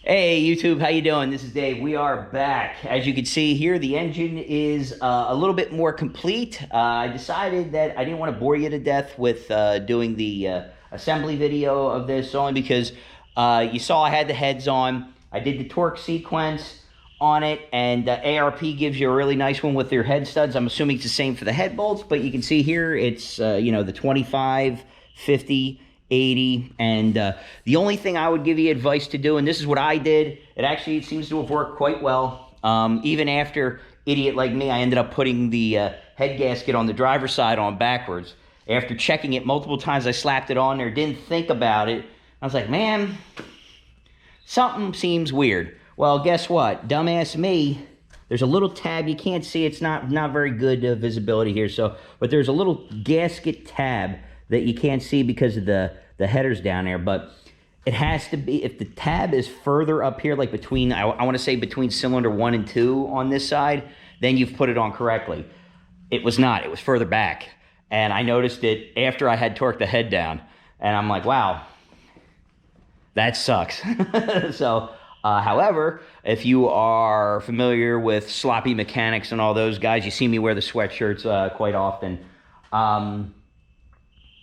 Hey YouTube, how you doing? This is Dave. We are back. As you can see here, the engine is a little bit more complete. I decided that I didn't want to bore you to death with doing the assembly video of this, only because you saw I had the heads on. I did the torque sequence on it, and ARP gives you a really nice one with your head studs. I'm assuming it's the same for the head bolts, but you can see here it's the 25, 50, 80, and the only thing I would give you advice to do, and this is what I did, it seems to have worked quite well. Even after idiot like me, I ended up putting the head gasket on the driver's side on backwards. After checking it multiple times, I slapped it on there, didn't think about it. I was like, man, something seems weird. Well, guess what? Dumbass me, there's a little tab. You can't see, it's not very good visibility here, but there's a little gasket tab that you can't see because of the headers down there, but it has to be, if the tab is further up here, like between, I want to say between cylinder 1 and 2 on this side, then you've put it on correctly. It was not, it was further back. And I noticed it after I had torqued the head down, and I'm like, wow, that sucks. So, however, if you are familiar with sloppy mechanics and all those guys, you see me wear the sweatshirts quite often.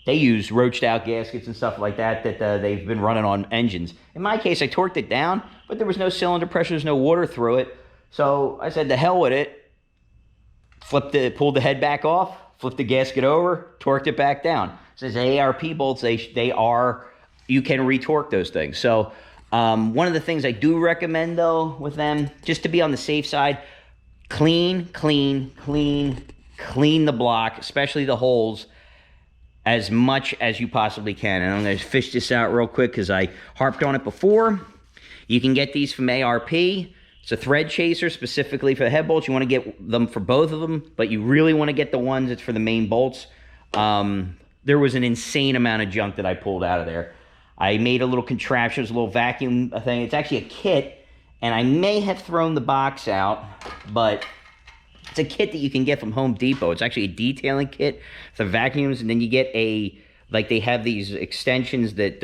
They use roached out gaskets and stuff like that they've been running on engines. In my case, I torqued it down, but there was no cylinder pressure, there's no water through it. So I said, the hell with it. Pulled the head back off, flipped the gasket over, torqued it back down. Since ARP bolts, you can retorque those things. So one of the things I do recommend though with them, just to be on the safe side, clean the block, especially the holes, as much as you possibly can. And I'm going to fish this out real quick because I harped on it before. You can get these from ARP. It's a thread chaser specifically for the head bolts. You want to get them for both of them, but you really want to get the ones that's for the main bolts. There was an insane amount of junk that I pulled out of there. I made a little contraption, a little vacuum thing. It's actually a kit, and I may have thrown the box out, but it's a kit that you can get from Home Depot. It's actually a detailing kit for vacuums, and then you get they have these extensions that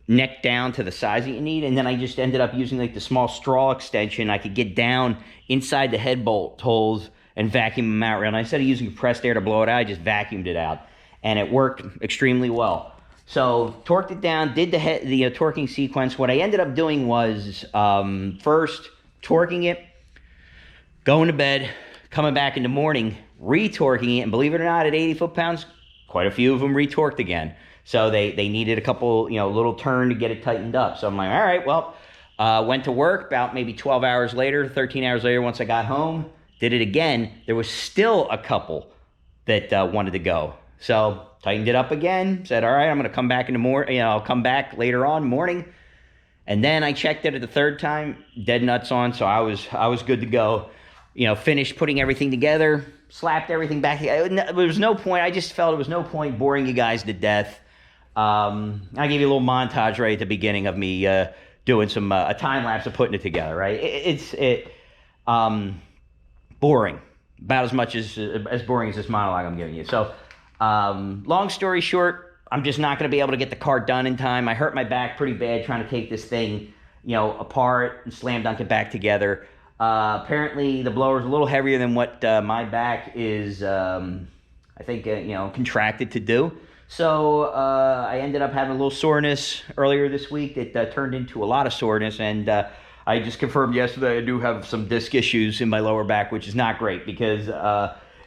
neck down to the size that you need, and then I just ended up using like the small straw extension. I could get down inside the head bolt holes and vacuum them out. And instead of using compressed air to blow it out, I just vacuumed it out, and it worked extremely well. So torqued it down, did the torquing sequence. What I ended up doing was first torquing it, going to bed, coming back in the morning, retorquing it, and believe it or not, at 80 foot-pounds, quite a few of them retorqued again. So they needed a couple, little turn to get it tightened up. So I'm like, all right, well, went to work about maybe 12 hours later, 13 hours later, once I got home, did it again. There was still a couple that wanted to go. So tightened it up again, said, all right, I'm going to come back in the morning, I'll come back later on morning. And then I checked it at the third time, dead nuts on, so I was good to go. Finished putting everything together, slapped everything back. There was no point. I just felt there was no point boring you guys to death. I gave you a little montage right at the beginning of me doing some a time lapse of putting it together. Right? It's boring, about as much as boring as this monologue I'm giving you. So, long story short, I'm just not going to be able to get the car done in time. I hurt my back pretty bad trying to take this thing, apart and slam dunk it back together. Apparently the blower is a little heavier than what my back is, I think, contracted to do. So I ended up having a little soreness earlier this week that turned into a lot of soreness. And I just confirmed yesterday I do have some disc issues in my lower back, which is not great because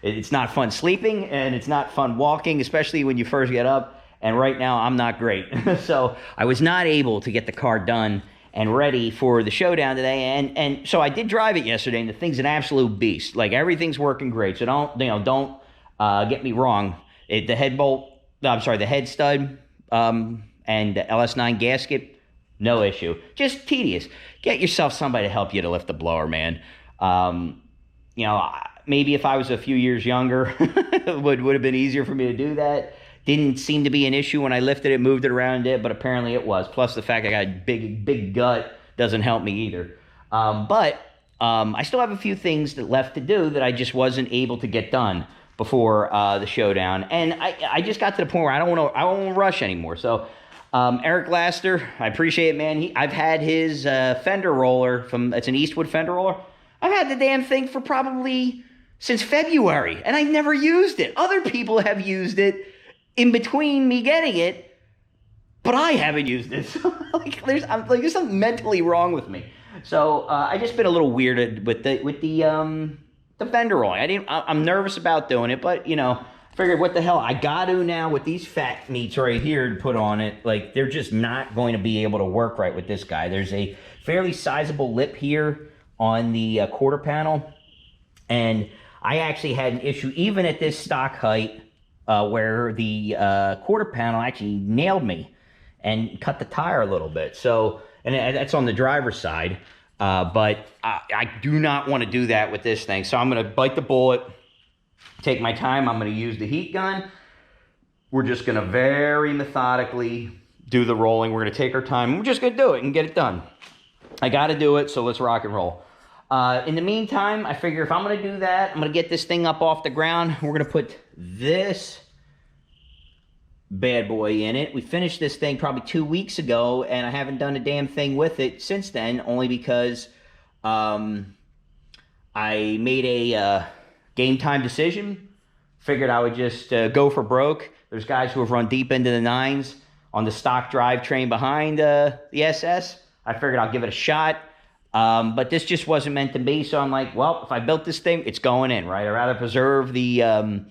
it's not fun sleeping and it's not fun walking, especially when you first get up. And right now I'm not great. So I was not able to get the car done and ready for the showdown today, and so I did drive it yesterday, and the thing's an absolute beast. Like, everything's working great. So don't get me wrong. The head stud, and the LS9 gasket, no issue. Just tedious. Get yourself somebody to help you to lift the blower, man. Maybe if I was a few years younger, it would have been easier for me to do that. Didn't seem to be an issue when I lifted it, moved it around it, but apparently it was. Plus the fact I got a big gut doesn't help me either. But I still have a few things left to do that I just wasn't able to get done before the showdown. And I just got to the point where I don't want to rush anymore. So Eric Laster, I appreciate it, man. I've had his fender roller it's an Eastwood fender roller. I've had the damn thing for probably since February, and I've never used it. Other people have used it in between me getting it, but I haven't used it. So there's something mentally wrong with me. So I just been a little weirded with the fender rolling. I'm nervous about doing it, but you know, figured what the hell, I got to now with these fat meats right here to put on it. Like, they're just not going to be able to work right with this guy. There's a fairly sizable lip here on the quarter panel, and I actually had an issue even at this stock height where the quarter panel actually nailed me and cut the tire a little bit. So, and that's on the driver's side, but I do not want to do that with this thing. So I'm going to bite the bullet, take my time. I'm going to use the heat gun. We're just going to very methodically do the rolling. We're going to take our time. We're just going to do it and get it done. I got to do it, so let's rock and roll. In the meantime, I figure if I'm going to do that, I'm going to get this thing up off the ground. We're going to put this bad boy in it. We finished this thing probably 2 weeks ago, and I haven't done a damn thing with it since then, only because I made a game time decision. Figured I would just go for broke. There's guys who have run deep into the nines on the stock drivetrain behind the SS. I figured I'll give it a shot. But this just wasn't meant to be, so I'm like, well, if I built this thing, it's going in, right? I'd rather preserve the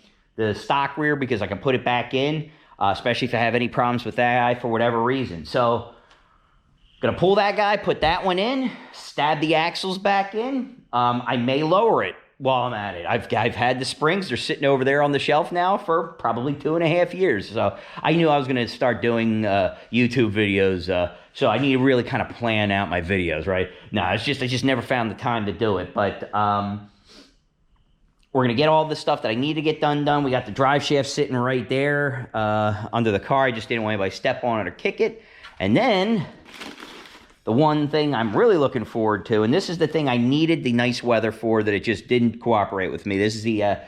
stock rear because I can put it back in, especially if I have any problems with that guy for whatever reason. So, gonna pull that guy, put that one in, stab the axles back in. I may lower it while I'm at it. I've had the springs. They're sitting over there on the shelf now for probably 2.5 years. So I knew I was going to start doing YouTube videos. So I need to really kind of plan out my videos, right? No, I just never found the time to do it. But we're going to get all the stuff that I need to get done. We got the drive shaft sitting right there under the car. I just didn't want anybody to step on it or kick it. And then the one thing I'm really looking forward to, and this is the thing I needed the nice weather for that it just didn't cooperate with me. This is the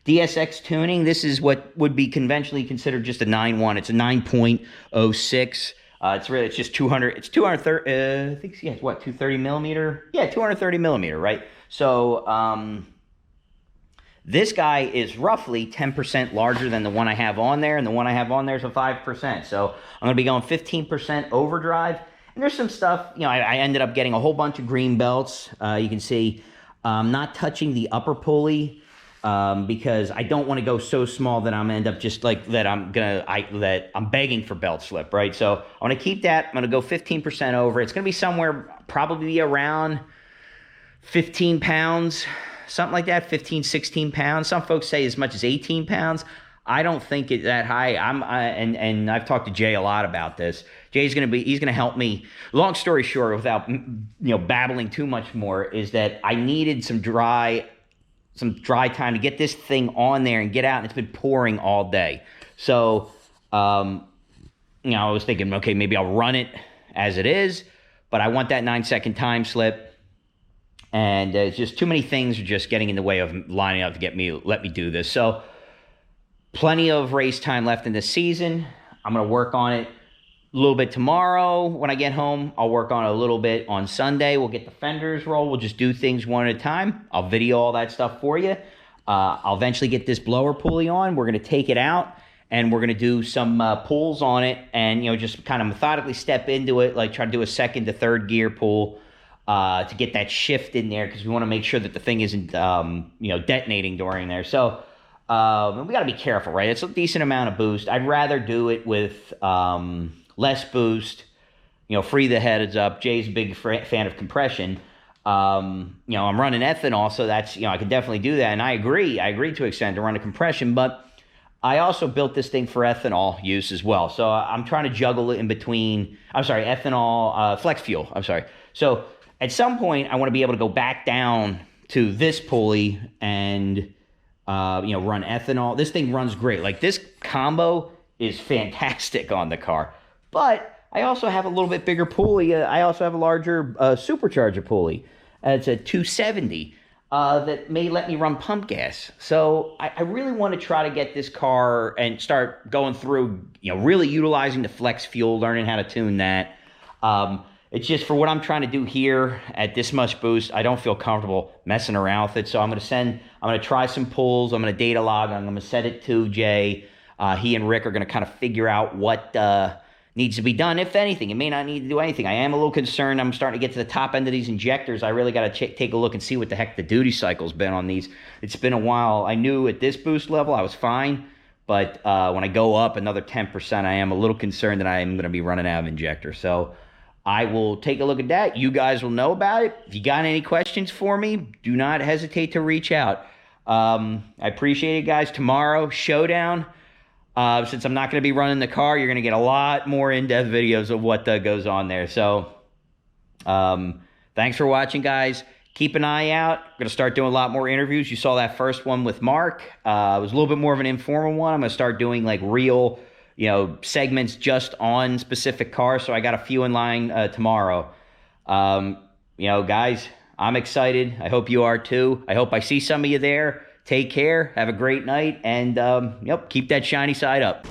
DSX tuning. This is what would be conventionally considered just a 9.1. It's a 9.06. It's just 200. It's 230. I think yeah, it's what 230 millimeter. Yeah, 230 millimeter, right? So this guy is roughly 10% larger than the one I have on there, and the one I have on there is a 5%. So I'm going to be going 15% overdrive. And there's some stuff, you know, I ended up getting a whole bunch of green belts. You can see not touching the upper pulley because I don't want to go so small that I'm gonna end up just like that that I'm begging for belt slip, right? So I want to keep that. I'm going to go 15% over. It's going to be somewhere probably around 15 pounds, something like that, 15, 16 pounds. Some folks say as much as 18 pounds. I don't think it's that high. And I've talked to Jay a lot about this. He's gonna help me. Long story short, without babbling too much more, is that I needed some dry time to get this thing on there and get out. And it's been pouring all day, so I was thinking, okay, maybe I'll run it as it is, but I want that 9-second time slip. And it's just too many things are just getting in the way of lining up to let me do this. So. Plenty of race time left in this season. I'm going to work on it a little bit tomorrow when I get home. I'll work on it a little bit on Sunday. We'll get the fenders rolled. We'll just do things one at a time. I'll video all that stuff for you. I'll eventually get this blower pulley on. We're going to take it out, and we're going to do some pulls on it and, just kind of methodically step into it, like try to do a second to third gear pull to get that shift in there because we want to make sure that the thing isn't, detonating during there. So, we got to be careful, right? It's a decent amount of boost. I'd rather do it with less boost, free the heads up. Jay's a big fan of compression. I'm running ethanol, so that's, I can definitely do that. And I agree to an extent to run a compression, but I also built this thing for ethanol use as well. So I'm trying to juggle it in between, ethanol, flex fuel, So at some point, I want to be able to go back down to this pulley and run ethanol. This thing runs great. Like, this combo is fantastic on the car. But I also have a little bit bigger pulley. I also have a larger supercharger pulley. It's a 270. that may let me run pump gas. So I really want to try to get this car and start going through, really utilizing the flex fuel, learning how to tune that. It's just for what I'm trying to do here at this much boost, I don't feel comfortable messing around with it. So I'm going to try some pulls. I'm going to data log. I'm going to set it to Jay. He and Rick are going to kind of figure out what needs to be done, if anything. It may not need to do anything. I am a little concerned. I'm starting to get to the top end of these injectors. I really got to take a look and see what the heck the duty cycle's been on these. It's been a while. I knew at this boost level I was fine, but when I go up another 10%, I am a little concerned that I am going to be running out of injector. So I will take a look at that. You guys will know about it. If you got any questions for me, do not hesitate to reach out. I appreciate it, guys. Tomorrow, Showdown. Since I'm not going to be running the car, you're going to get a lot more in-depth videos of what goes on there. So, thanks for watching, guys. Keep an eye out. I'm going to start doing a lot more interviews. You saw that first one with Mark. It was a little bit more of an informal one. I'm going to start doing like real, segments just on specific cars. So I got a few in line tomorrow. Guys, I'm excited. I hope you are too. I hope I see some of you there. Take care. Have a great night. And, keep that shiny side up.